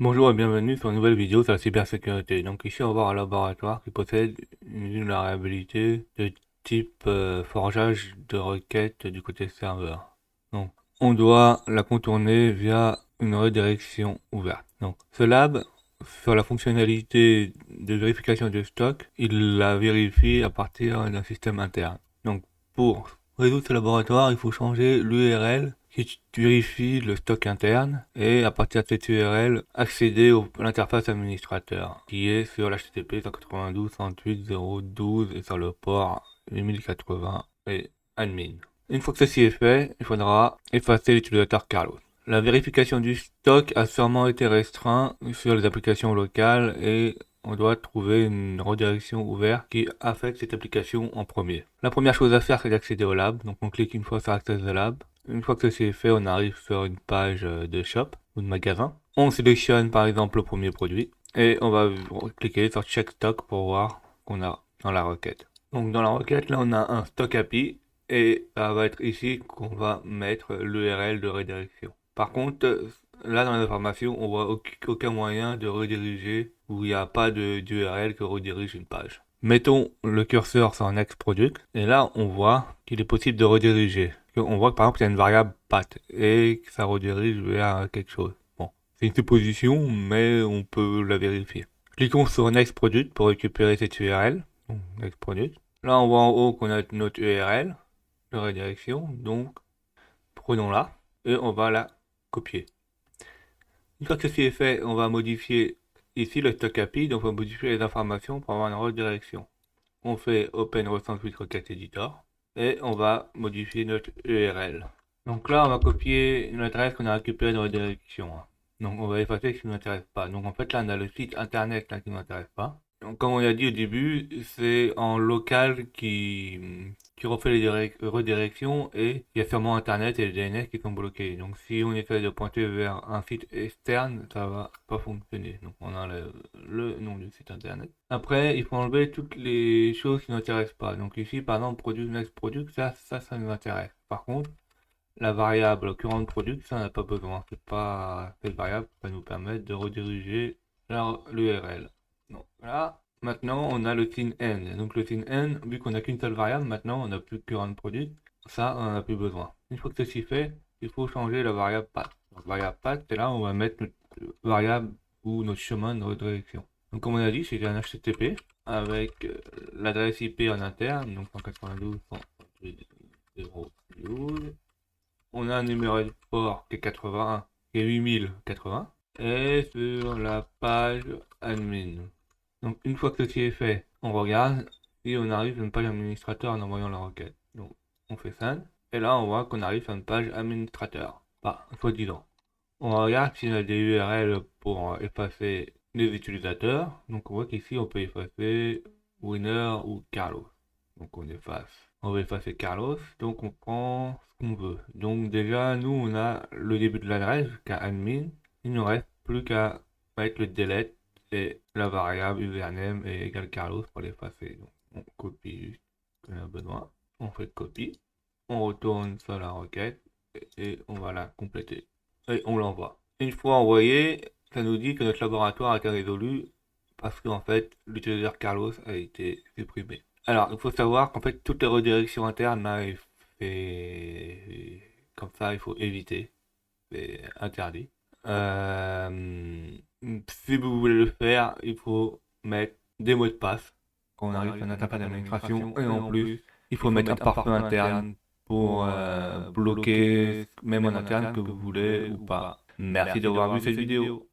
Bonjour et bienvenue sur une nouvelle vidéo sur la cybersécurité. Donc ici on va voir un laboratoire qui possède une vulnérabilité de type forgeage de requêtes du côté serveur. Donc on doit la contourner via une redirection ouverte. Donc ce lab, sur la fonctionnalité de vérification de stock, il la vérifie à partir d'un système interne. Donc pour résoudre ce laboratoire, il faut changer l'URL qui vérifie le stock interne et à partir de cette URL, accéder à l'interface administrateur qui est sur l'HTTP 192.168.0.12 et sur le port 8080 et admin. Une fois que ceci est fait, il faudra effacer l'utilisateur Carlos. La vérification du stock a sûrement été restreinte sur les applications locales et on doit trouver une redirection ouverte qui affecte cette application en premier. La première chose à faire, c'est d'accéder au lab. Donc on clique une fois sur Access the Lab. Une fois que ceci est fait, on arrive sur une page de shop ou de magasin. On sélectionne par exemple le premier produit et on va cliquer sur Check Stock pour voir qu'on a dans la requête. Donc dans la requête, là on a un stock API et ça va être ici qu'on va mettre l'URL de redirection. Par contre, là dans les informations, on voit aucun moyen de rediriger où il n'y a pas d'URL que redirige une page. Mettons le curseur sur Next Product et là on voit qu'il est possible de rediriger. On voit que par exemple il y a une variable path et que ça redirige vers quelque chose. Bon, c'est une supposition mais on peut la vérifier. Cliquons sur Next Product pour récupérer cette URL. Donc, Next Product. Là on voit en haut qu'on a notre URL de redirection, donc prenons-la et on va la copier. Une fois que ceci est fait, on va modifier ici le stock API, donc on va modifier les informations pour avoir une redirection. On fait Open Recensuit Request Editor et on va modifier notre URL. Donc là, on va copier une adresse qu'on a récupérée dans la direction. Donc on va effacer ce qui ne m'intéresse pas. Donc en fait là, on a le site internet là, qui ne m'intéresse pas. Donc comme on l'a dit au début, c'est en local qui refait les redirections et il y a sûrement internet et les DNS qui sont bloqués. Donc si on essaie de pointer vers un site externe, ça va pas fonctionner. Donc on a le nom du site internet. Après, il faut enlever toutes les choses qui ne m'intéressent pas. Donc ici, par exemple, product next product, ça nous intéresse. Par contre, la variable current product, ça on n'a pas besoin. C'est pas cette variable qui va nous permettre de rediriger l'URL. Donc là, maintenant on a le sin n. Donc le sin n, vu qu'on n'a qu'une seule variable, maintenant on n'a plus current product. Ça, on n'en a plus besoin. Une fois que ceci fait, il faut changer la variable path. Donc variable path, c'est là où on va mettre notre variable ou notre chemin de redirection. Donc comme on a dit, c'est un HTTP avec l'adresse IP en interne, donc 192.168.0.12. On a un numéro de port qui est 81, qui est 8080, et sur la page admin. Donc une fois que ceci est fait, on regarde et on arrive sur une page administrateur en envoyant la requête. Donc on fait ça, et là on voit qu'on arrive sur une page administrateur, pas soi-disant. On regarde s'il y a des URL pour effacer les utilisateurs. Donc on voit qu'ici on peut effacer Winner ou Carlos. Donc on efface. On veut effacer Carlos, donc on prend ce qu'on veut. Donc déjà nous on a le début de l'adresse jusqu'à admin. Il ne nous reste plus qu'à mettre le delete et la variable username est égal Carlos pour l'effacer. Donc on copie juste ce qu'on a besoin. On fait copie. On retourne sur la requête et on va la compléter. Et on l'envoie. Une fois envoyé, ça nous dit que notre laboratoire a été résolu parce qu'en fait, l'utilisateur Carlos a été supprimé. Alors, il faut savoir qu'en fait, toutes les redirections internes, là, comme ça, il faut éviter. C'est interdit. Si vous voulez le faire, il faut mettre des mots de passe quand on arrive sur une interface d'administration. Et en plus, il faut mettre un pare-feu interne pour bloquer même en interne que vous voulez ou pas. Merci d'avoir vu cette vidéo.